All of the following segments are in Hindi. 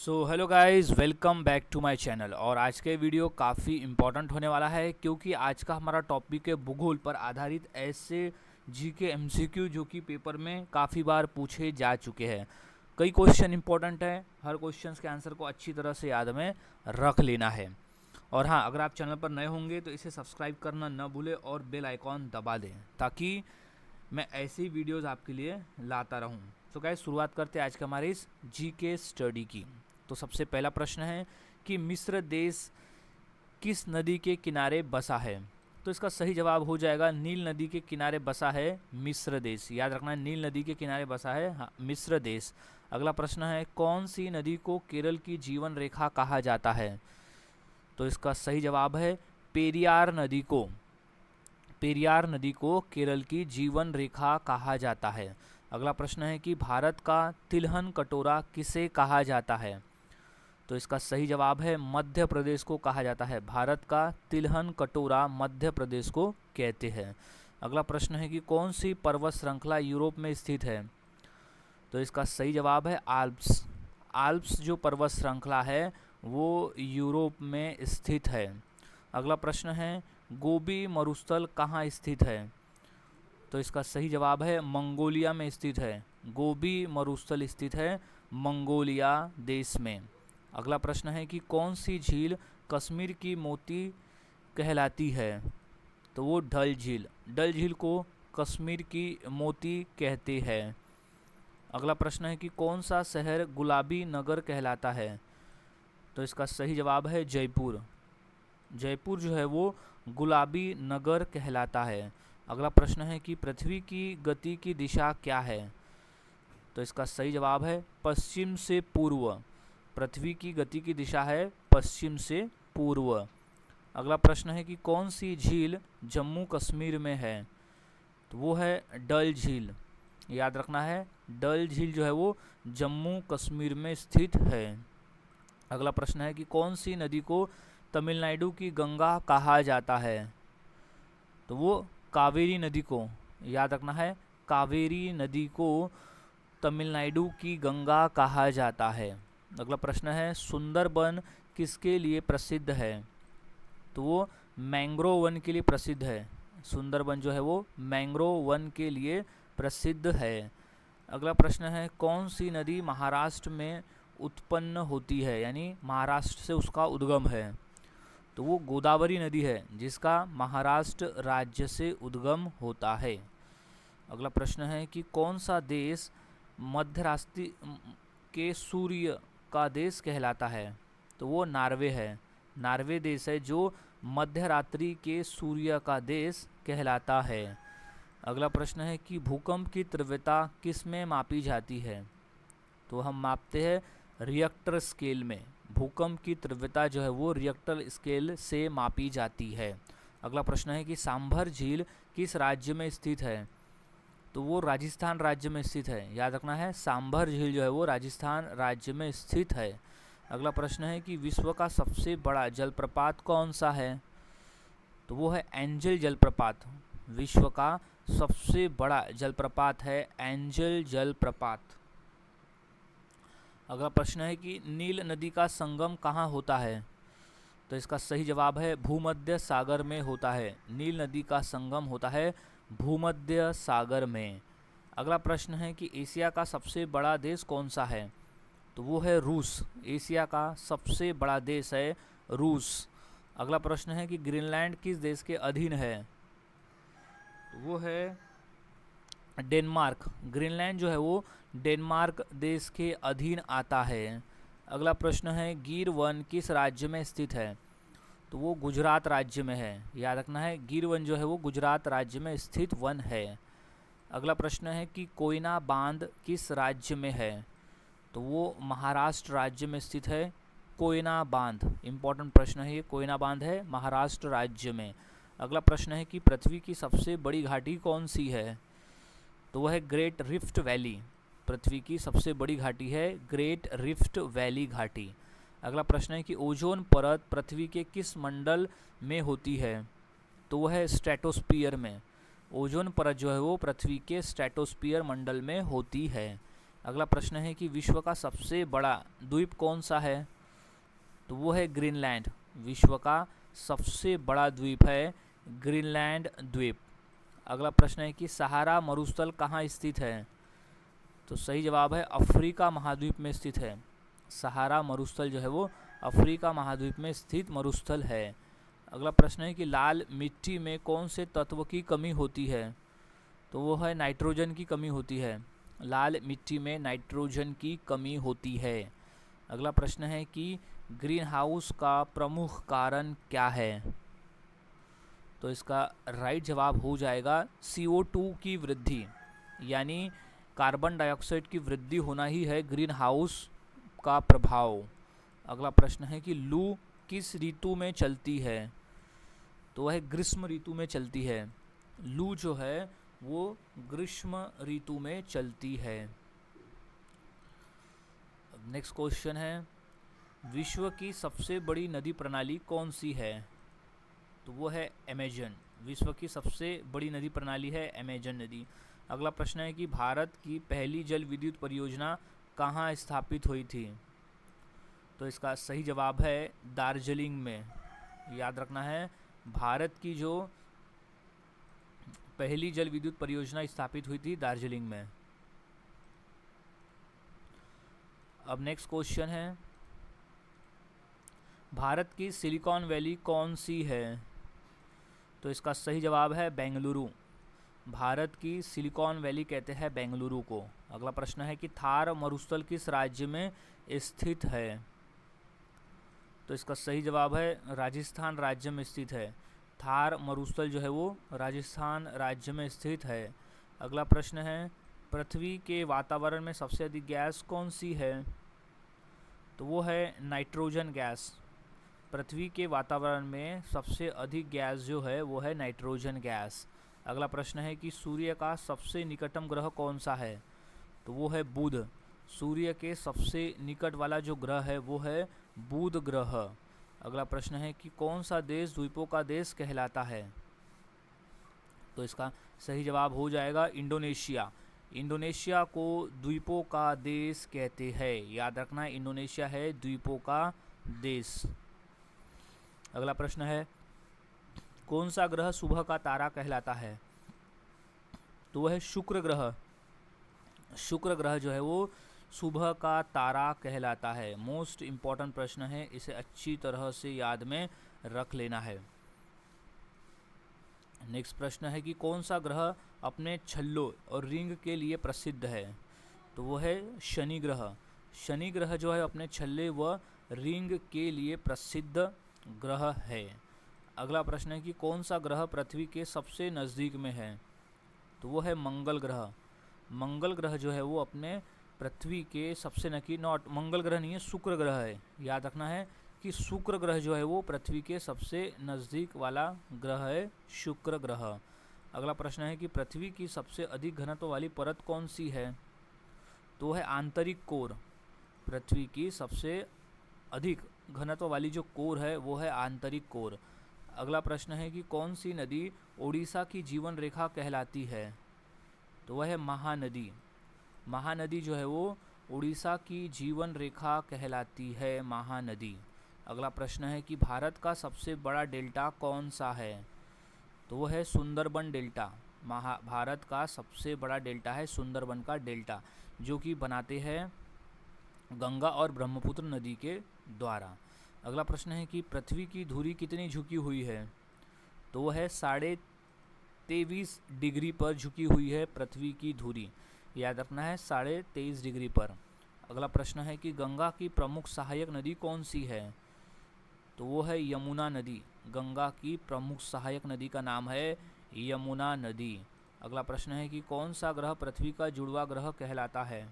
So hello guys, welcome back to my channel. और आज के वीडियो काफ़ी इम्पोर्टेंट होने वाला है क्योंकि आज का हमारा टॉपिक है भूगोल पर आधारित ऐसे जीके एमसीक्यू जो कि पेपर में काफ़ी बार पूछे जा चुके हैं। कई क्वेश्चन इंपॉर्टेंट है, हर क्वेश्चन के आंसर को अच्छी तरह से याद में रख लेना है। और हाँ, अगर आप चैनल पर नए होंगे तो इसे सब्सक्राइब करना न भूलें और बेल आइकॉन दबा दें ताकि मैं ऐसी वीडियोज़ आपके लिए लाता रहूं। तो गाइस, शुरुआत करते हैं आज के हमारे इस जीके स्टडी की। तो सबसे पहला प्रश्न है कि मिस्र देश किस नदी के किनारे बसा है? तो इसका सही जवाब हो जाएगा नील नदी के किनारे बसा है मिस्र देश। याद रखना है, नील नदी के किनारे बसा है मिस्र देश। अगला प्रश्न है कौन सी नदी को केरल की जीवन रेखा कहा जाता है? तो इसका सही जवाब है पेरियार नदी को। पेरियार नदी को केरल की जीवन रेखा कहा जाता है। अगला प्रश्न है कि भारत का तिलहन कटोरा किसे कहा जाता है? तो इसका सही जवाब है मध्य प्रदेश को कहा जाता है। भारत का तिलहन कटोरा मध्य प्रदेश को कहते हैं। अगला प्रश्न है कि कौन सी पर्वत श्रृंखला यूरोप में स्थित है? तो इसका सही जवाब है आल्प्स। आल्प्स जो पर्वत श्रृंखला है वो यूरोप में स्थित है। अगला प्रश्न है गोबी मरुस्थल कहाँ स्थित है? तो इसका सही जवाब है मंगोलिया में स्थित है। गोबी मरुस्थल स्थित है मंगोलिया देश में। अगला प्रश्न है कि कौन सी झील कश्मीर की मोती कहलाती है? तो वो डल झील। डल झील को कश्मीर की मोती कहते हैं। अगला प्रश्न है कि कौन सा शहर गुलाबी नगर कहलाता है? तो इसका सही जवाब है जयपुर। जयपुर जो है वो गुलाबी नगर कहलाता है। अगला प्रश्न है कि पृथ्वी की गति की दिशा क्या है? तो इसका सही जवाब है पश्चिम से पूर्व। पृथ्वी की गति की दिशा है पश्चिम से पूर्व। अगला प्रश्न है कि कौन सी झील जम्मू कश्मीर में है? तो वो है डल झील। याद रखना है, डल झील जो है वो जम्मू कश्मीर में स्थित है। अगला प्रश्न है कि कौन सी नदी को तमिलनाडु की गंगा कहा जाता है? तो वो कावेरी नदी को। याद रखना है, कावेरी नदी को तमिलनाडु की गंगा कहा जाता है। अगला प्रश्न है सुंदरबन किसके लिए प्रसिद्ध है? तो वो मैंग्रोव वन के लिए प्रसिद्ध है। सुंदरबन जो है वो मैंग्रोव वन के लिए प्रसिद्ध है। अगला प्रश्न है कौन सी नदी महाराष्ट्र में उत्पन्न होती है, यानी महाराष्ट्र से उसका उद्गम है? तो वो गोदावरी नदी है जिसका महाराष्ट्र राज्य से उद्गम होता है। अगला प्रश्न है कि कौन सा देश मध्यरात्रि के सूर्य का देश कहलाता है? तो वो नॉर्वे है। नॉर्वे देश है जो मध्यरात्रि के सूर्य का देश कहलाता है। अगला प्रश्न है कि भूकंप की तीव्रता किस में मापी जाती है? तो हम मापते हैं रिएक्टर स्केल में। भूकंप की तीव्रता जो है वो रिएक्टर स्केल से मापी जाती है। अगला प्रश्न है कि सांभर झील किस राज्य में स्थित है? तो वो राजस्थान राज्य में स्थित है। याद रखना है, सांभर झील जो है वो राजस्थान राज्य में स्थित है। अगला प्रश्न है कि विश्व का सबसे बड़ा जलप्रपात कौन सा है? तो वो है एंजल जलप्रपात। विश्व का सबसे बड़ा जलप्रपात है एंजल जलप्रपात। अगला प्रश्न है कि नील नदी का संगम कहाँ होता है? तो इसका सही जवाब है भूमध्य सागर में होता है। नील नदी का संगम होता है भूमध्य सागर में। अगला प्रश्न है कि एशिया का सबसे बड़ा देश कौन सा है? तो वो है रूस। एशिया का सबसे बड़ा देश है रूस। अगला प्रश्न है कि ग्रीनलैंड किस देश के अधीन है? तो वो है डेनमार्क। ग्रीनलैंड जो है वो डेनमार्क देश के अधीन आता है। अगला प्रश्न है गिर वन किस राज्य में स्थित है? तो वो गुजरात राज्य में है। याद रखना है, गिर वन जो है वो गुजरात राज्य में स्थित वन है। अगला प्रश्न है कि कोयना बांध किस राज्य में है? तो वो महाराष्ट्र राज्य में स्थित है। कोयना बांध इंपॉर्टेंट प्रश्न है ये। कोयना बांध है महाराष्ट्र राज्य में। अगला प्रश्न है कि पृथ्वी की सबसे बड़ी घाटी कौन सी है? तो वह है ग्रेट रिफ्ट वैली। पृथ्वी की सबसे बड़ी घाटी है ग्रेट रिफ्ट वैली घाटी। अगला प्रश्न है कि ओजोन परत पृथ्वी के किस मंडल में होती है? तो वह है स्ट्रेटोस्फीयर में। ओजोन परत जो है वो पृथ्वी के स्ट्रेटोस्फीयर मंडल में होती है। अगला प्रश्न है कि विश्व का सबसे बड़ा द्वीप कौन सा है? तो वो है ग्रीनलैंड। विश्व का सबसे बड़ा द्वीप है ग्रीनलैंड द्वीप। अगला प्रश्न है कि सहारा मरुस्थल कहाँ स्थित है? तो सही जवाब है अफ्रीका महाद्वीप में स्थित है। सहारा मरुस्थल जो है वो अफ्रीका महाद्वीप में स्थित मरुस्थल है। अगला प्रश्न है कि लाल मिट्टी में कौन से तत्व की कमी होती है? तो वो है नाइट्रोजन की कमी होती है। लाल मिट्टी में नाइट्रोजन की कमी होती है। अगला प्रश्न है कि ग्रीन हाउस का प्रमुख कारण क्या है? तो इसका राइट जवाब हो जाएगा CO2 की वृद्धि, यानी कार्बन डाइऑक्साइड की वृद्धि होना ही है ग्रीन हाउस का प्रभाव। अगला प्रश्न है कि लू किस ऋतु में चलती है? तो वह ग्रीष्म ऋतु में चलती है। लू जो है वो ग्रीष्म ऋतु में चलती है। नेक्स्ट क्वेश्चन है, विश्व की सबसे बड़ी नदी प्रणाली कौन सी है? तो वो है अमेजन। विश्व की सबसे बड़ी नदी प्रणाली है अमेजन नदी। अगला प्रश्न है कि भारत की पहली जल विद्युत परियोजना कहाँ स्थापित हुई थी? तो इसका सही जवाब है दार्जिलिंग में। याद रखना है, भारत की जो पहली जल विद्युत परियोजना स्थापित हुई थी दार्जिलिंग में। अब नेक्स्ट क्वेश्चन है, भारत की सिलिकॉन वैली कौन सी है? तो इसका सही जवाब है बेंगलुरु। भारत की सिलिकॉन वैली कहते हैं बेंगलुरु को। अगला प्रश्न है कि थार मरुस्थल किस राज्य में स्थित है? तो इसका सही जवाब है राजस्थान राज्य में स्थित है। थार मरुस्थल जो है वो राजस्थान राज्य में स्थित है। अगला प्रश्न है, पृथ्वी के वातावरण में सबसे अधिक गैस कौन सी है? तो वो है नाइट्रोजन गैस। पृथ्वी के वातावरण में सबसे अधिक गैस जो है वो है नाइट्रोजन गैस। अगला प्रश्न है कि सूर्य का सबसे निकटतम ग्रह कौन सा है? तो वो है बुध। सूर्य के सबसे निकट वाला जो ग्रह है वो है बुध ग्रह। अगला प्रश्न है कि कौन सा देश द्वीपों का देश कहलाता है? तो इसका सही जवाब हो जाएगा इंडोनेशिया। इंडोनेशिया को द्वीपों का देश कहते हैं। याद रखना, इंडोनेशिया है द्वीपों का देश। अगला प्रश्न है, कौन सा ग्रह सुबह का तारा कहलाता है? तो वह है शुक्र ग्रह। शुक्र ग्रह जो है वो सुबह का तारा कहलाता है। मोस्ट इम्पॉर्टेंट प्रश्न है, इसे अच्छी तरह से याद में रख लेना है। नेक्स्ट प्रश्न है कि कौन सा ग्रह अपने छल्लों और रिंग के लिए प्रसिद्ध है? तो वो है शनि ग्रह। शनि ग्रह जो है अपने छल्ले व रिंग के लिए प्रसिद्ध ग्रह है। अगला प्रश्न है कि कौन सा ग्रह पृथ्वी के सबसे नज़दीक में है? तो वो है मंगल ग्रह। मंगल ग्रह जो है वो अपने पृथ्वी के सबसे मंगल ग्रह नहीं है, शुक्र ग्रह है। याद रखना है कि शुक्र ग्रह जो है वो पृथ्वी के सबसे नज़दीक वाला ग्रह है, शुक्र ग्रह। अगला प्रश्न है कि पृथ्वी की सबसे अधिक घनत्व वाली परत कौन सी है? तो है आंतरिक कोर। पृथ्वी की सबसे अधिक घनत्व वाली जो कोर है वो है आंतरिक कोर। अगला प्रश्न है कि कौन सी नदी ओडिशा की जीवन रेखा कहलाती है? तो वह है महानदी। महानदी जो है वो उड़ीसा की जीवन रेखा कहलाती है, महानदी। अगला प्रश्न है कि भारत का सबसे बड़ा डेल्टा कौन सा है? तो वो है सुंदरबन डेल्टा। भारत का सबसे बड़ा डेल्टा है सुंदरबन का डेल्टा, जो कि बनाते हैं गंगा और ब्रह्मपुत्र नदी के द्वारा। अगला प्रश्न है कि पृथ्वी की धुरी कितनी झुकी हुई है? तो वह है 23.5 डिग्री पर झुकी हुई है पृथ्वी की धुरी। याद रखना है 23.5 डिग्री पर। अगला प्रश्न है कि गंगा की प्रमुख सहायक नदी कौन सी है? तो वो है यमुना नदी। गंगा की प्रमुख सहायक नदी का नाम है यमुना नदी। अगला प्रश्न है कि कौन सा ग्रह पृथ्वी का जुड़वा ग्रह कहलाता है?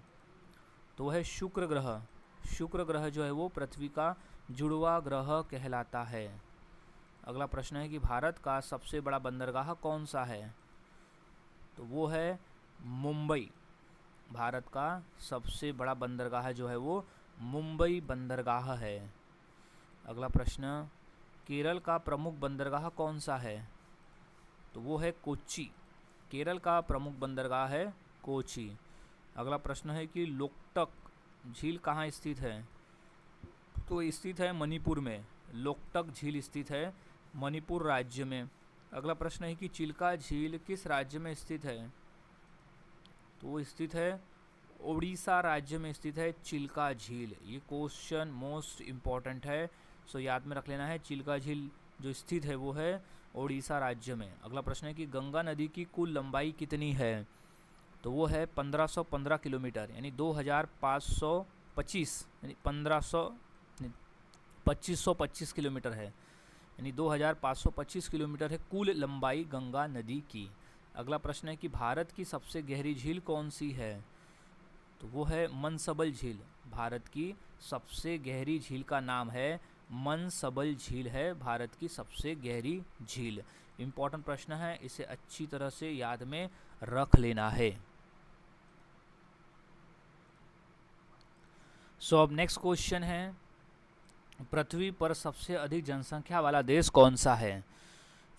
तो वह है शुक्र ग्रह। शुक्र ग्रह जो है वो पृथ्वी का जुड़वा ग्रह कहलाता है। अगला प्रश्न है कि भारत का सबसे बड़ा बंदरगाह कौन सा है? तो वो है मुंबई। भारत का सबसे बड़ा बंदरगाह जो है वो मुंबई बंदरगाह है। अगला प्रश्न, केरल का प्रमुख बंदरगाह कौन सा है? तो वो है कोच्चि। केरल का प्रमुख बंदरगाह है कोच्चि। अगला प्रश्न है कि लोकटक झील कहाँ स्थित है? तो स्थित है मणिपुर में। लोकटक झील स्थित है मणिपुर राज्य में। अगला प्रश्न है कि चिल्का झील किस राज्य में स्थित है? तो वो स्थित है उड़ीसा राज्य में स्थित है चिल्का झील। ये क्वेश्चन मोस्ट इम्पॉर्टेंट है, सो याद में रख लेना है। चिल्का झील जो स्थित है वो है उड़ीसा राज्य में। अगला प्रश्न है कि गंगा नदी की कुल लंबाई कितनी है? तो वो है 1515 किलोमीटर, यानी 2525, यानी 2525 किलोमीटर है, यानी 2525 किलोमीटर है कुल लंबाई गंगा नदी की। अगला प्रश्न है कि भारत की सबसे गहरी झील कौन सी है? तो वो है मनसबल झील। भारत की सबसे गहरी झील का नाम है मनसबल झील है, भारत की सबसे गहरी झील। इम्पॉर्टेंट प्रश्न है, इसे अच्छी तरह से याद में रख लेना है। सो अब नेक्स्ट क्वेश्चन है, पृथ्वी पर सबसे अधिक जनसंख्या वाला देश कौन सा है?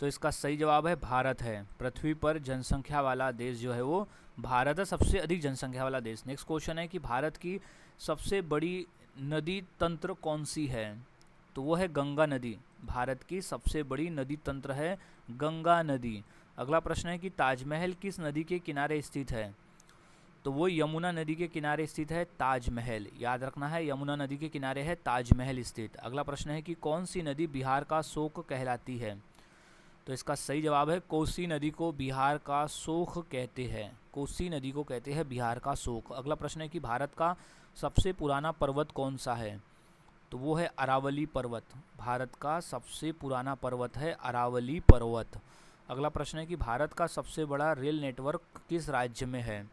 तो इसका सही जवाब है भारत है। पृथ्वी पर जनसंख्या वाला देश जो है वो भारत है, सबसे अधिक जनसंख्या वाला देश। नेक्स्ट क्वेश्चन है कि भारत की सबसे बड़ी नदी तंत्र कौन सी है? तो वो है गंगा नदी। भारत की सबसे बड़ी नदी तंत्र है गंगा नदी। अगला प्रश्न है कि ताजमहल किस नदी के किनारे स्थित है? तो वो यमुना नदी के किनारे स्थित है ताजमहल। याद रखना है, यमुना नदी के किनारे है ताजमहल स्थित। अगला प्रश्न है कि कौन सी नदी बिहार का शोक कहलाती है? तो इसका सही जवाब है कोसी नदी को बिहार का शोक कहते हैं। कोसी नदी को कहते हैं बिहार का शोक। अगला प्रश्न है कि भारत का सबसे पुराना पर्वत कौन सा है? तो वो है अरावली पर्वत। भारत का सबसे पुराना पर्वत है अरावली पर्वत। अगला प्रश्न है कि भारत का सबसे बड़ा रेल नेटवर्क किस राज्य में है?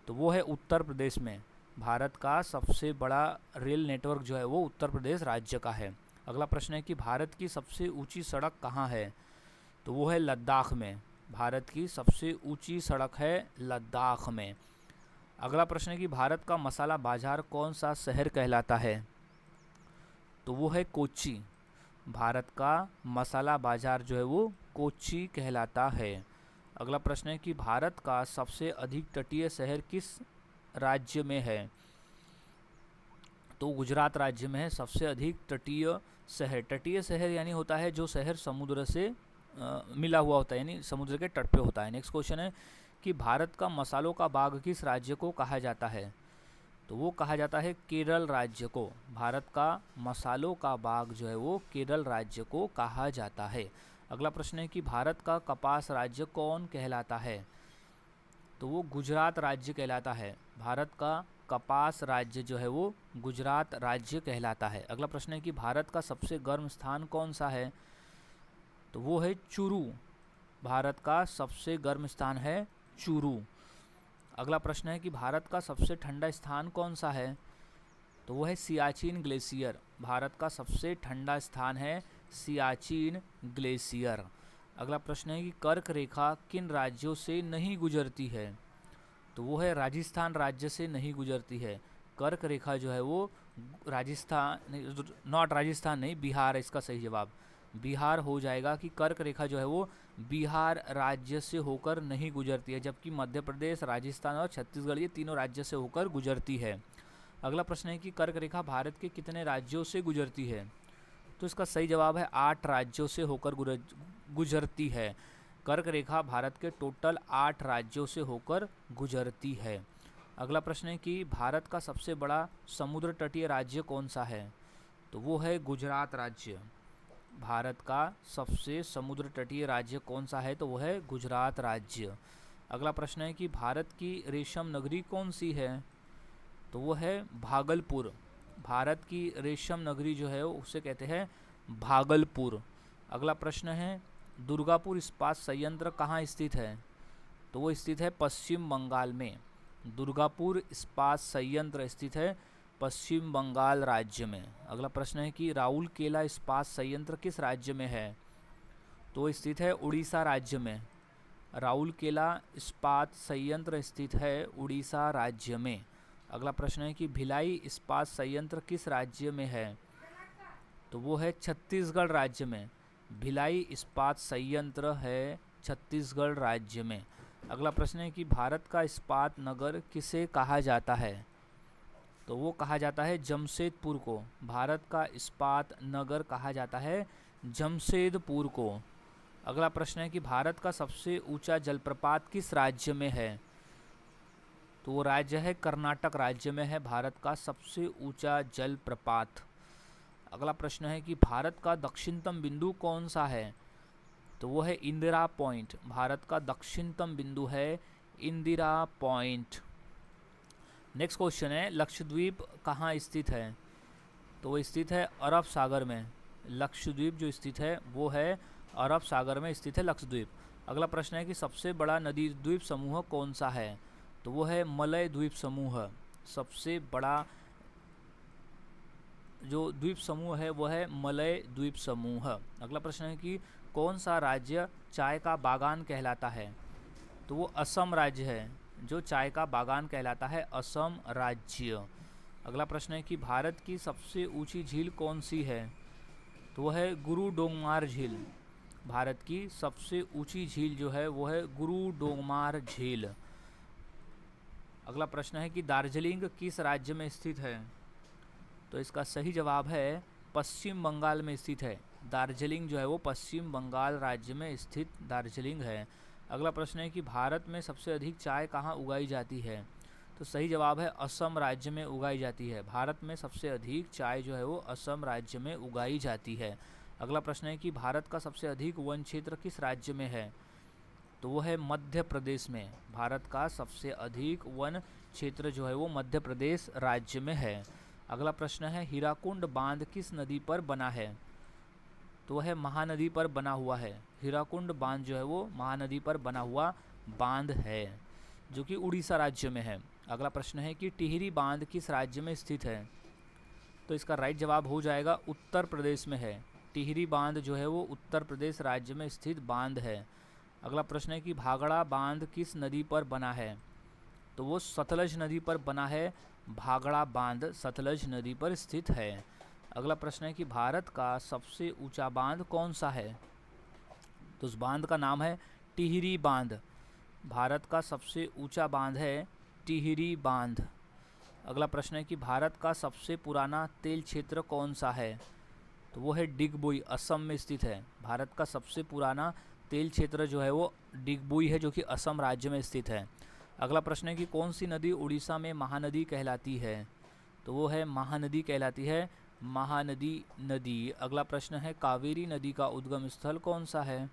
तो वो है उत्तर प्रदेश में। भारत का सबसे बड़ा रेल नेटवर्क जो है वो उत्तर प्रदेश राज्य का है। अगला प्रश्न है कि भारत की सबसे ऊंची सड़क कहाँ है? तो वो है लद्दाख में। भारत की सबसे ऊंची सड़क है लद्दाख में। अगला प्रश्न है कि भारत का मसाला बाजार कौन सा शहर कहलाता है? तो वो है कोच्चि। भारत का मसाला बाजार जो है वो कोच्चि कहलाता है। अगला प्रश्न है कि भारत का सबसे अधिक तटीय शहर किस राज्य में है? तो गुजरात राज्य में है सबसे अधिक तटीय शहर। तटीय शहर यानी होता है जो शहर समुद्र से मिला हुआ होता है, यानी समुद्र के तट पे होता है। नेक्स्ट क्वेश्चन है कि भारत का मसालों का बाग किस राज्य को कहा जाता है? तो वो कहा जाता है केरल राज्य को। भारत का मसालों का बाग जो है वो केरल राज्य को कहा जाता है। अगला प्रश्न है कि भारत का कपास राज्य कौन कहलाता है? तो वो गुजरात राज्य कहलाता है। भारत का कपास राज्य जो है वो गुजरात राज्य कहलाता है। अगला प्रश्न है कि भारत का सबसे गर्म स्थान कौन सा है? तो वो है चुरू। भारत का सबसे गर्म स्थान है चुरू। अगला प्रश्न है कि भारत का सबसे ठंडा स्थान कौन सा है? तो वो है सियाचिन ग्लेशियर। भारत का सबसे ठंडा स्थान है सियाचिन ग्लेशियर। अगला प्रश्न है कि कर्क रेखा किन राज्यों से नहीं गुजरती है? तो वो है राजस्थान राज्य से नहीं गुजरती है। कर्क रेखा जो है वो राजस्थान, नॉट राजस्थान नहीं, बिहार है इसका सही जवाब। बिहार हो जाएगा कि कर्क रेखा जो है वो बिहार राज्य से होकर नहीं गुजरती है, जबकि मध्य प्रदेश, राजस्थान और छत्तीसगढ़ ये तीनों राज्य से होकर गुजरती है। अगला प्रश्न है कि कर्क रेखा भारत के कितने राज्यों से गुजरती है? तो इसका सही जवाब है 8 राज्यों से होकर गुजरती है। कर्क रेखा भारत के टोटल 8 राज्यों से होकर गुजरती है। अगला प्रश्न है कि भारत का सबसे बड़ा समुद्र तटीय राज्य कौन सा है? तो वो है गुजरात राज्य। भारत का सबसे समुद्र तटीय राज्य कौन सा है? तो वो है गुजरात राज्य। अगला प्रश्न है कि भारत की रेशम नगरी कौन सी है? तो वो है भागलपुर। भारत की रेशम नगरी जो है उसे कहते हैं भागलपुर। अगला प्रश्न है दुर्गापुर इस्पात संयंत्र कहाँ स्थित है? तो वो स्थित है पश्चिम बंगाल में। दुर्गापुर इस्पात संयंत्र स्थित है पश्चिम बंगाल राज्य में। अगला प्रश्न है कि राउरकेला इस्पात संयंत्र किस राज्य में है? तो स्थित है उड़ीसा राज्य में। राउरकेला इस्पात संयंत्र स्थित है उड़ीसा राज्य में। अगला प्रश्न है कि भिलाई इस्पात संयंत्र किस राज्य में है? तो वो है छत्तीसगढ़ राज्य में। भिलाई इस्पात संयंत्र है छत्तीसगढ़ राज्य में। अगला प्रश्न है कि भारत का इस्पात नगर किसे कहा जाता है? तो वो कहा जाता है जमशेदपुर को। भारत का इस्पात नगर कहा जाता है जमशेदपुर को। अगला प्रश्न है कि भारत का सबसे ऊंचा जलप्रपात किस राज्य में है? तो वो राज्य है कर्नाटक राज्य में है भारत का सबसे ऊंचा जलप्रपात। अगला प्रश्न है कि भारत का दक्षिणतम बिंदु कौन सा है? तो वो है इंदिरा पॉइंट। भारत का दक्षिणतम बिंदु है इंदिरा पॉइंट। नेक्स्ट क्वेश्चन है लक्षद्वीप कहाँ स्थित है? तो वो स्थित है अरब सागर में। लक्षद्वीप जो स्थित है वो है अरब सागर में स्थित है लक्षद्वीप। अगला प्रश्न है कि सबसे बड़ा नदी द्वीप समूह कौन सा है? तो वो है मलय द्वीप समूह। सबसे बड़ा जो द्वीप समूह है वो है मलय द्वीप समूह। अगला प्रश्न है कि कौन सा राज्य चाय का बागान कहलाता है? तो वो असम राज्य है जो चाय का बागान कहलाता है, असम राज्य। अगला प्रश्न है कि भारत की सबसे ऊंची झील कौन सी है? तो वो है गुरु डोंगमार झील। भारत की सबसे ऊंची झील जो है वो है गुरु डोंगमार झील। अगला प्रश्न है कि दार्जिलिंग किस राज्य में स्थित है? तो इसका सही जवाब है पश्चिम बंगाल में स्थित है। दार्जिलिंग जो है वो पश्चिम बंगाल राज्य में स्थित दार्जिलिंग है। अगला प्रश्न है कि भारत में सबसे अधिक चाय कहाँ उगाई जाती है? तो सही जवाब है असम राज्य में उगाई जाती है। भारत में सबसे अधिक चाय जो है वो असम राज्य में उगाई जाती है। अगला प्रश्न है कि भारत का सबसे अधिक वन क्षेत्र किस राज्य में है? तो वो है मध्य प्रदेश में। भारत का सबसे अधिक वन क्षेत्र जो है वो मध्य प्रदेश राज्य में है। अगला प्रश्न है हीराकुंड बांध किस नदी पर बना है? तो वह महानदी पर बना हुआ है। हीराकुंड बांध जो है वो महानदी पर बना हुआ बांध है जो कि उड़ीसा राज्य में है। अगला प्रश्न है कि टिहरी बांध किस राज्य में स्थित है? तो इसका राइट जवाब हो जाएगा उत्तर प्रदेश में है। टिहरी बांध जो है वो उत्तर प्रदेश राज्य में स्थित बांध है। अगला प्रश्न है कि भागड़ा बांध किस नदी पर बना है? तो वो सतलज नदी पर बना है। भागड़ा बांध सतलज नदी पर स्थित है। अगला प्रश्न है कि भारत का सबसे ऊंचा बांध कौन सा है? तो उस बांध का नाम है टिहरी बांध। भारत का सबसे ऊंचा बांध है टिहरी बांध। अगला प्रश्न है कि भारत का सबसे पुराना तेल क्षेत्र कौन सा है? तो वो है डिगबोई, असम में स्थित है। भारत का सबसे पुराना तेल क्षेत्र जो है वो डिगबोई है जो कि असम राज्य में स्थित है। अगला प्रश्न है कि कौन सी नदी उड़ीसा में महानदी कहलाती है? तो वो है महानदी कहलाती है, महानदी नदी। अगला प्रश्न है कावेरी नदी का उद्गम स्थल कौन सा है?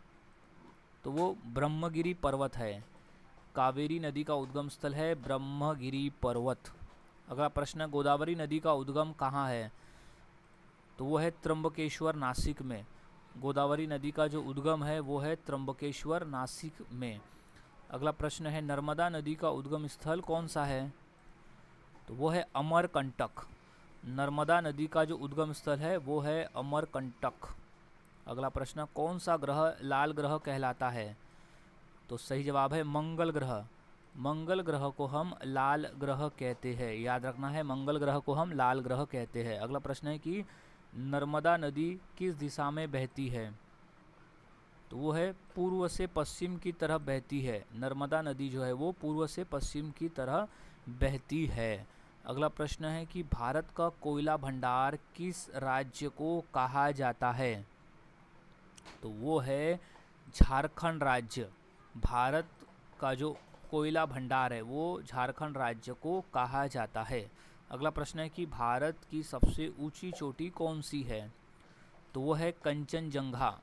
तो वो ब्रह्मगिरी पर्वत है। कावेरी नदी का उद्गम स्थल है ब्रह्मगिरी पर्वत। अगला प्रश्न है गोदावरी नदी का उद्गम कहाँ है? तो वो है त्र्यंबकेश्वर नासिक में। गोदावरी नदी का जो उद्गम है वो है त्र्यंबकेश्वर नासिक में। अगला प्रश्न है नर्मदा नदी का उद्गम स्थल कौन सा है? तो वो है अमरकंटक। नर्मदा नदी का जो उद्गम स्थल है वो है अमरकंटक। अगला प्रश्न कौन सा ग्रह लाल ग्रह कहलाता है? तो सही जवाब है मंगल ग्रह। मंगल ग्रह को हम लाल ग्रह कहते हैं, याद रखना है, मंगल ग्रह को हम लाल ग्रह कहते हैं। अगला प्रश्न है कि नर्मदा नदी किस दिशा में बहती है? तो वो है पूर्व से पश्चिम की तरफ बहती है। नर्मदा नदी जो है वो पूर्व से पश्चिम की तरह बहती है। अगला प्रश्न है कि भारत का कोयला भंडार किस राज्य को कहा जाता है? तो वो है झारखंड राज्य। भारत का जो कोयला भंडार है वो झारखंड राज्य को कहा जाता है। अगला प्रश्न है कि भारत की सबसे ऊंची चोटी कौन सी है? तो वो है कंचनजंगा।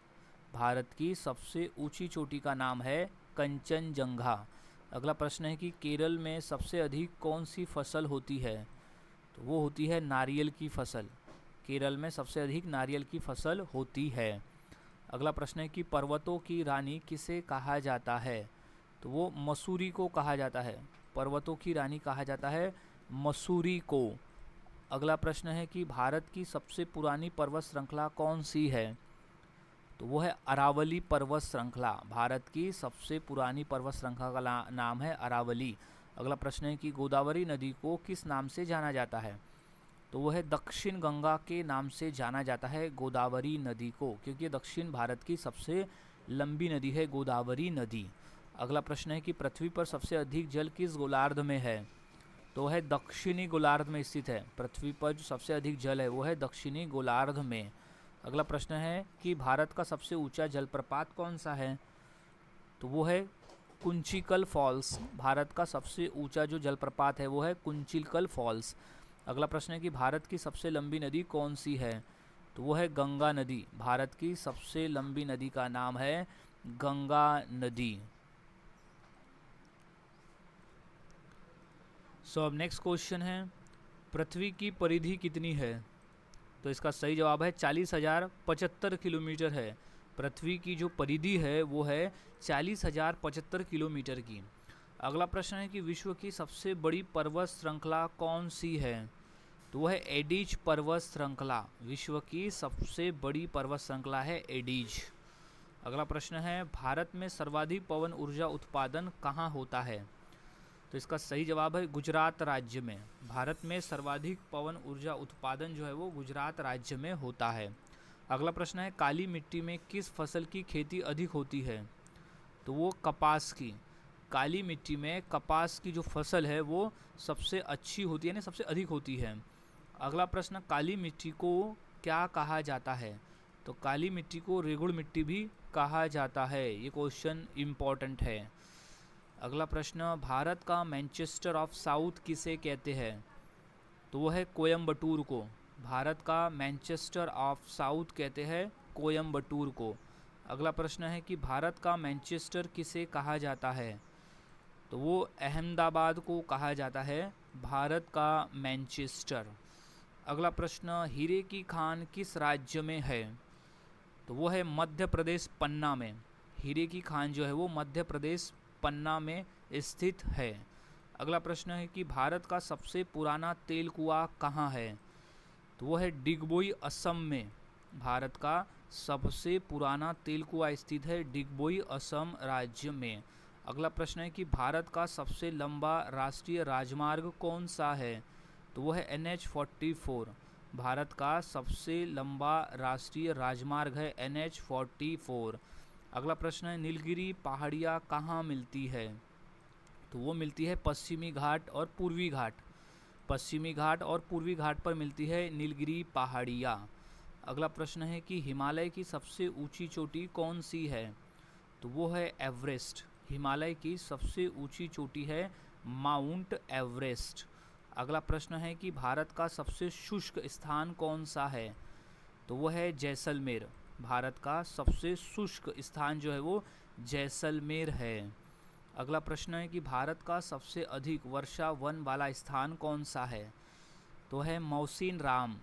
भारत की सबसे ऊंची चोटी का नाम है कंचनजंगा। अगला प्रश्न है कि केरल में सबसे अधिक कौन सी फसल होती है? तो वो होती है नारियल की फसल। केरल में सबसे अधिक नारियल की फसल होती है। अगला प्रश्न है कि पर्वतों की रानी किसे कहा जाता है? तो वो मसूरी को कहा जाता है। पर्वतों की रानी कहा जाता है मसूरी को। अगला प्रश्न है कि भारत की सबसे पुरानी पर्वत श्रृंखला कौन सी है? तो वो है अरावली पर्वत श्रृंखला। भारत की सबसे पुरानी पर्वत श्रृंखला का नाम है अरावली। अगला प्रश्न है कि गोदावरी नदी को किस नाम से जाना जाता है? तो वो है दक्षिण गंगा के नाम से जाना जाता है गोदावरी नदी को, क्योंकि दक्षिण भारत की सबसे लंबी नदी है गोदावरी नदी। अगला प्रश्न है कि पृथ्वी पर सबसे अधिक जल किस गोलार्ध में है? तो है दक्षिणी गोलार्ध में स्थित है। पृथ्वी पर जो सबसे अधिक जल है वो है दक्षिणी गोलार्ध में। अगला प्रश्न है कि भारत का सबसे ऊंचा जलप्रपात कौन सा है? तो वो है कुंचिकल फॉल्स। भारत का सबसे ऊंचा जो जलप्रपात है वो है कुंचिकल फॉल्स। अगला प्रश्न है कि भारत की सबसे लंबी नदी कौन सी है? तो वो है गंगा नदी। भारत की सबसे लंबी नदी का नाम है गंगा नदी। सो अब नेक्स्ट क्वेश्चन है, पृथ्वी की परिधि कितनी है? तो इसका सही जवाब है 40,075 किलोमीटर है। पृथ्वी की जो परिधि है वो है 40,075 किलोमीटर की। अगला प्रश्न है कि विश्व की सबसे बड़ी पर्वत श्रृंखला कौन सी है? तो वह है एडिज पर्वत श्रृंखला। विश्व की सबसे बड़ी पर्वत श्रृंखला है एडिज। अगला प्रश्न है, भारत में सर्वाधिक पवन ऊर्जा उत्पादन कहाँ होता है? तो इसका सही जवाब है गुजरात राज्य में। भारत में सर्वाधिक पवन ऊर्जा उत्पादन जो है वो गुजरात राज्य में होता है। अगला प्रश्न है, काली मिट्टी में किस फसल की खेती अधिक होती है? तो वो कपास की। काली मिट्टी में कपास की जो फसल है वो सबसे अच्छी होती है, यानी सबसे अधिक होती है। अगला प्रश्न, काली मिट्टी को क्या कहा जाता है? तो काली मिट्टी को रेगुड़ मिट्टी भी कहा जाता है। ये क्वेश्चन इम्पॉर्टेंट है। अगला प्रश्न, भारत का मैनचेस्टर ऑफ साउथ किसे कहते हैं? तो वो है कोयम्बटूर को। भारत का मैनचेस्टर ऑफ साउथ कहते हैं कोयम्बटूर को। अगला प्रश्न है कि भारत का मैनचेस्टर किसे कहा जाता है? तो वो अहमदाबाद को कहा जाता है भारत का मैनचेस्टर। अगला प्रश्न, हीरे की खान किस राज्य में है? तो वो है मध्य प्रदेश पन्ना में। हीरे की खान जो है वो मध्य प्रदेश पन्ना में स्थित है। अगला प्रश्न है कि भारत का सबसे पुराना तेल कुआं कहाँ है? तो वो है डिगबोई असम में। भारत का सबसे पुराना तेल कुआं स्थित है डिगबोई असम राज्य में। अगला प्रश्न है कि भारत का सबसे लंबा राष्ट्रीय राजमार्ग कौन सा है? तो वो है NH44। भारत का सबसे लंबा राष्ट्रीय राजमार्ग है NH44। अगला प्रश्न है, नीलगिरी पहाड़ियाँ कहाँ मिलती है? तो वो मिलती है पश्चिमी घाट और पूर्वी घाट। पश्चिमी घाट और पूर्वी घाट पर मिलती है नीलगिरी पहाड़ियाँ। अगला प्रश्न है कि हिमालय की सबसे ऊंची चोटी कौन सी है? तो वो है एवरेस्ट। हिमालय की सबसे ऊंची चोटी है माउंट एवरेस्ट। अगला प्रश्न है कि भारत का सबसे शुष्क स्थान कौन सा है? तो वो है जैसलमेर। भारत का सबसे शुष्क स्थान जो है वो जैसलमेर है। अगला प्रश्न है कि भारत का सबसे अधिक वर्षा वन वाला स्थान कौन सा है? तो है मौसिन राम।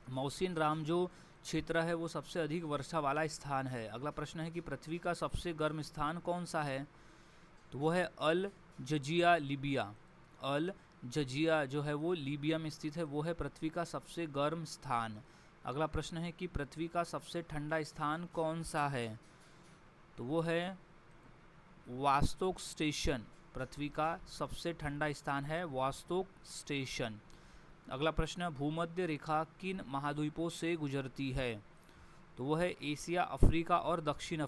मौसिन राम जो क्षेत्र है वो सबसे अधिक वर्षा वाला स्थान है। अगला प्रश्न है कि पृथ्वी का सबसे गर्म स्थान कौन सा है? तो वो है अल जजिया लीबिया। अल जजिया जो है वो लीबिया में स्थित है, वो है पृथ्वी का सबसे गर्म स्थान। अगला प्रश्न है कि पृथ्वी का सबसे ठंडा स्थान कौन सा है? तो वो है वास्तोक स्टेशन। पृथ्वी का सबसे ठंडा स्थान है वास्तोक स्टेशन। अगला प्रश्न, भूमध्य रेखा किन महाद्वीपों से गुजरती है? तो वो है एशिया, अफ्रीका और दक्षिण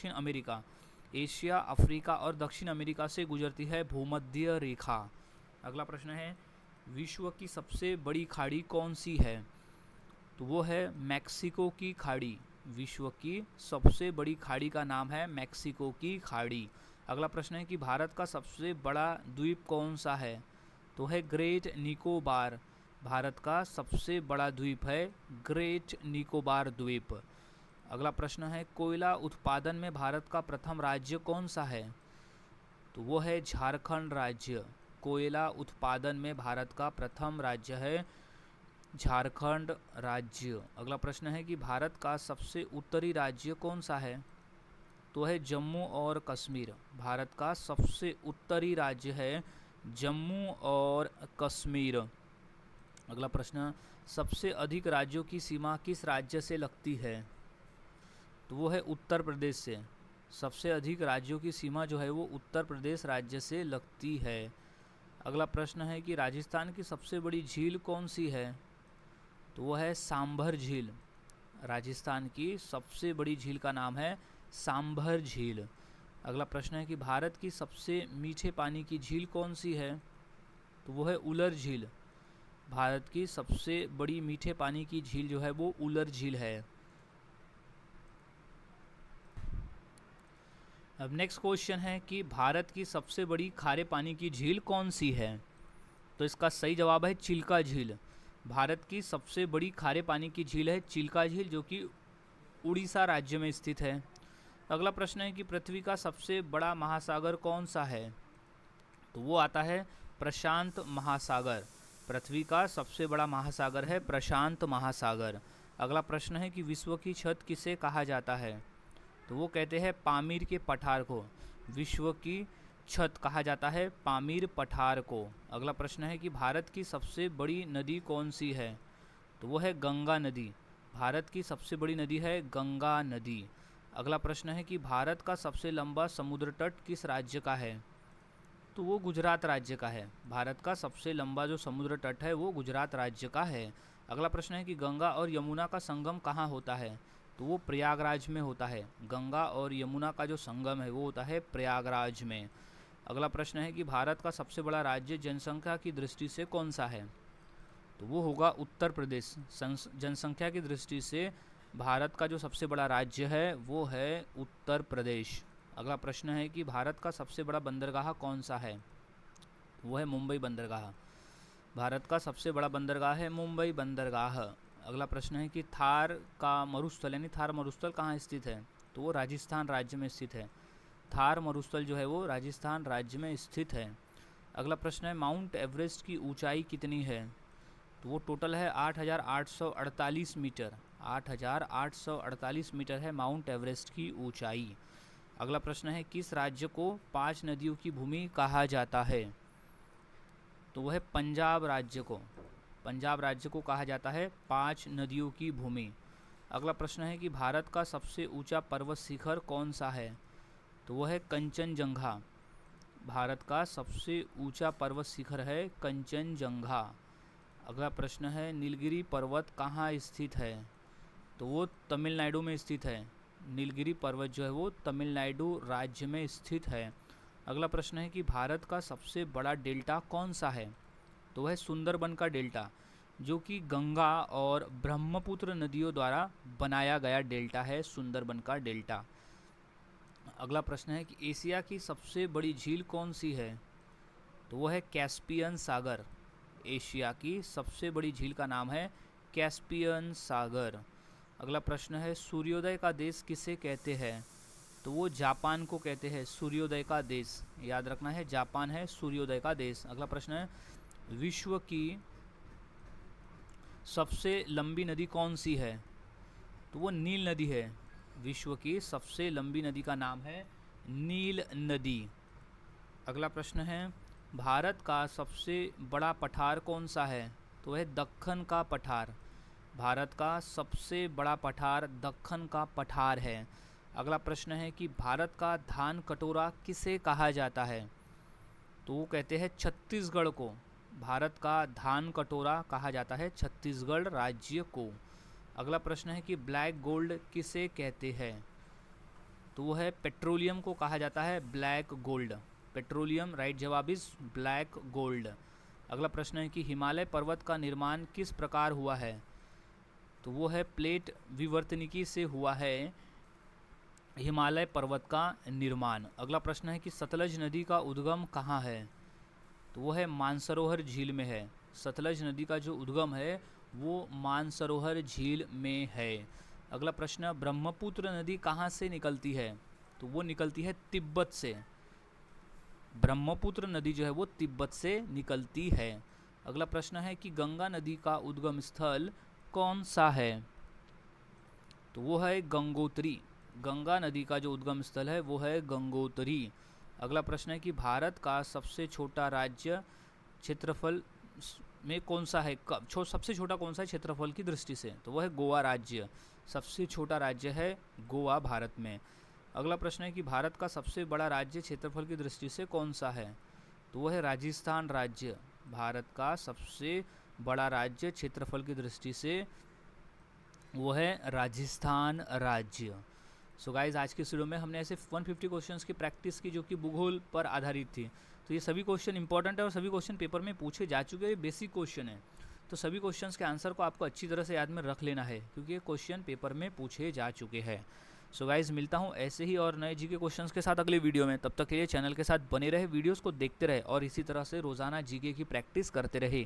अमेरिका। एशिया, अफ्रीका और दक्षिण अमेरिका से गुजरती है भूमध्य रेखा। अगला प्रश्न है, विश्व की सबसे बड़ी खाड़ी कौन सी है? तो वो है मैक्सिको की खाड़ी। विश्व की सबसे बड़ी खाड़ी का नाम है मैक्सिको की खाड़ी। अगला प्रश्न है कि भारत का सबसे बड़ा द्वीप कौन सा है? तो है ग्रेट निकोबार। भारत का सबसे बड़ा द्वीप है ग्रेट निकोबार द्वीप। अगला प्रश्न है, कोयला उत्पादन में भारत का प्रथम राज्य कौन सा है? तो वो है झारखंड राज्य। कोयला उत्पादन में भारत का प्रथम राज्य है झारखंड राज्य। अगला प्रश्न है कि भारत का सबसे उत्तरी राज्य कौन सा है? तो है जम्मू और कश्मीर। भारत का सबसे उत्तरी राज्य है जम्मू और कश्मीर। अगला प्रश्न, सबसे अधिक राज्यों की सीमा किस राज्य से लगती है? तो वो है उत्तर प्रदेश से। सबसे अधिक राज्यों की सीमा जो है वो उत्तर प्रदेश राज्य से लगती है। अगला प्रश्न है कि राजस्थान की सबसे बड़ी झील कौन सी है? तो वो है सांभर झील। राजस्थान की सबसे बड़ी झील का नाम है सांभर झील। अगला प्रश्न है कि भारत की सबसे मीठे पानी की झील कौन सी है? तो वो है उलर झील। भारत की सबसे बड़ी मीठे पानी की झील जो है वो उलर झील है। अब नेक्स्ट क्वेश्चन है कि भारत की सबसे बड़ी खारे पानी की झील कौन सी है? तो इसका सही जवाब है चिल्का झील। भारत की सबसे बड़ी खारे पानी की झील है चिल्का झील, जो कि उड़ीसा राज्य में स्थित है। अगला प्रश्न है कि पृथ्वी का सबसे बड़ा महासागर कौन सा है? तो वो आता है प्रशांत महासागर। पृथ्वी का सबसे बड़ा महासागर है प्रशांत महासागर। अगला प्रश्न है कि विश्व की छत किसे कहा जाता है? तो वो कहते हैं पामीर के पठार को विश्व की छत कहा जाता है, पामीर पठार को। अगला प्रश्न है कि भारत की सबसे बड़ी नदी कौन सी है? तो वो है गंगा नदी। भारत की सबसे बड़ी नदी है गंगा नदी। अगला प्रश्न है कि भारत का सबसे लंबा समुद्र तट किस राज्य का है? तो वो गुजरात राज्य का है। भारत का सबसे लंबा जो समुद्र तट है वो गुजरात राज्य का है। अगला प्रश्न है कि गंगा और यमुना का संगम कहाँ होता है? तो वो प्रयागराज में होता है। गंगा और यमुना का जो संगम है वो होता है प्रयागराज में। अगला प्रश्न है कि भारत का सबसे बड़ा राज्य जनसंख्या की दृष्टि से कौन सा है? तो वो होगा उत्तर प्रदेश। जनसंख्या की दृष्टि से भारत का जो सबसे बड़ा राज्य है वो है उत्तर प्रदेश। अगला प्रश्न है कि भारत का सबसे बड़ा बंदरगाह कौन सा है? वो है मुंबई बंदरगाह। भारत का सबसे बड़ा बंदरगाह है मुंबई बंदरगाह। अगला प्रश्न है कि थार का मरुस्थल यानी थार मरुस्थल कहाँ स्थित है? तो वो राजस्थान राज्य में स्थित है। थार मरुस्थल जो है वो राजस्थान राज्य में स्थित है। अगला प्रश्न है माउंट एवरेस्ट की ऊंचाई कितनी है? तो वो टोटल है 8,848 मीटर। 8,848 मीटर है माउंट एवरेस्ट की ऊंचाई। अगला प्रश्न है किस राज्य को 5 नदियों की भूमि कहा जाता है? तो वह है पंजाब राज्य को। पंजाब राज्य को कहा जाता है 5 नदियों की भूमि। अगला प्रश्न है कि भारत का सबसे ऊंचा पर्वत शिखर कौन सा है? तो वह है कंचनजंगा। भारत का सबसे ऊंचा पर्वत शिखर है कंचनजंगा। अगला प्रश्न है नीलगिरी पर्वत कहाँ स्थित है? तो वो तमिलनाडु में स्थित है। नीलगिरी पर्वत जो है वो तमिलनाडु राज्य में स्थित है। अगला प्रश्न है कि भारत का सबसे बड़ा डेल्टा कौन सा है? तो वह सुंदरबन का डेल्टा, जो कि गंगा और ब्रह्मपुत्र नदियों द्वारा बनाया गया डेल्टा है सुंदरबन का डेल्टा। अगला प्रश्न है कि एशिया की सबसे बड़ी झील कौन सी है? तो वह है कैस्पियन सागर। एशिया की सबसे बड़ी झील का नाम है कैस्पियन सागर। अगला प्रश्न है सूर्योदय का देश किसे कहते हैं? तो वो जापान को कहते हैं सूर्योदय का देश। याद रखना है जापान है सूर्योदय का देश। अगला प्रश्न है विश्व की सबसे लंबी नदी कौन सी है? तो वो नील नदी है। विश्व की सबसे लंबी नदी का नाम है नील नदी। अगला प्रश्न है भारत का सबसे बड़ा पठार कौन सा है? तो वह दक्कन का पठार। भारत का सबसे बड़ा पठार दक्कन का पठार है। अगला प्रश्न है कि भारत का धान कटोरा किसे कहा जाता है? तो वो कहते हैं छत्तीसगढ़ को। भारत का धान कटोरा कहा जाता है छत्तीसगढ़ राज्य को। अगला प्रश्न है कि ब्लैक गोल्ड किसे कहते हैं? तो वो है पेट्रोलियम को कहा जाता है ब्लैक गोल्ड। पेट्रोलियम राइट जवाब इज ब्लैक गोल्ड। अगला प्रश्न है कि हिमालय पर्वत का निर्माण किस प्रकार हुआ है? तो वो है प्लेट विवर्तनिकी से हुआ है हिमालय पर्वत का निर्माण। अगला प्रश्न है कि सतलज नदी का उद्गम कहाँ है? तो वो है मानसरोवर झील में है। सतलज नदी का जो उद्गम है वो मानसरोवर झील में है। अगला प्रश्न ब्रह्मपुत्र नदी कहाँ से निकलती है? तो वो निकलती है तिब्बत से। ब्रह्मपुत्र नदी जो है वो तिब्बत से निकलती है। अगला प्रश्न है कि गंगा नदी का उद्गम स्थल कौन सा है? तो वो है गंगोत्री। गंगा नदी का जो उद्गम स्थल है वो है गंगोत्री। अगला प्रश्न है कि भारत का सबसे छोटा राज्य क्षेत्रफल में कौन सा है? सबसे छोटा कौन सा है क्षेत्रफल की दृष्टि से? तो वह है गोवा राज्य। सबसे छोटा राज्य है गोवा भारत में। अगला प्रश्न है कि भारत का सबसे बड़ा राज्य क्षेत्रफल की दृष्टि से कौन सा है? तो वह है राजस्थान राज्य। भारत का सबसे बड़ा राज्य क्षेत्रफल की दृष्टि से वो है राजस्थान राज्य। सो गाइज आज के वीडियो में हमने ऐसे 150 क्वेश्चंस की प्रैक्टिस की जो कि भूगोल पर आधारित थी। तो ये सभी क्वेश्चन इंपॉर्टेंट है और सभी क्वेश्चन पेपर में पूछे जा चुके हैं, बेसिक क्वेश्चन है। तो सभी क्वेश्चंस के आंसर को आपको अच्छी तरह से याद में रख लेना है क्योंकि ये क्वेश्चन पेपर में पूछे जा चुके हैं। सो गाइज मिलता हूँ ऐसे ही और नए जीके क्वेश्चंस के साथ अगले वीडियो में। तब तक के लिए चैनल के साथ बने रहे, वीडियोज़ को देखते रहे और इसी तरह से रोज़ाना जीके की प्रैक्टिस करते रहे।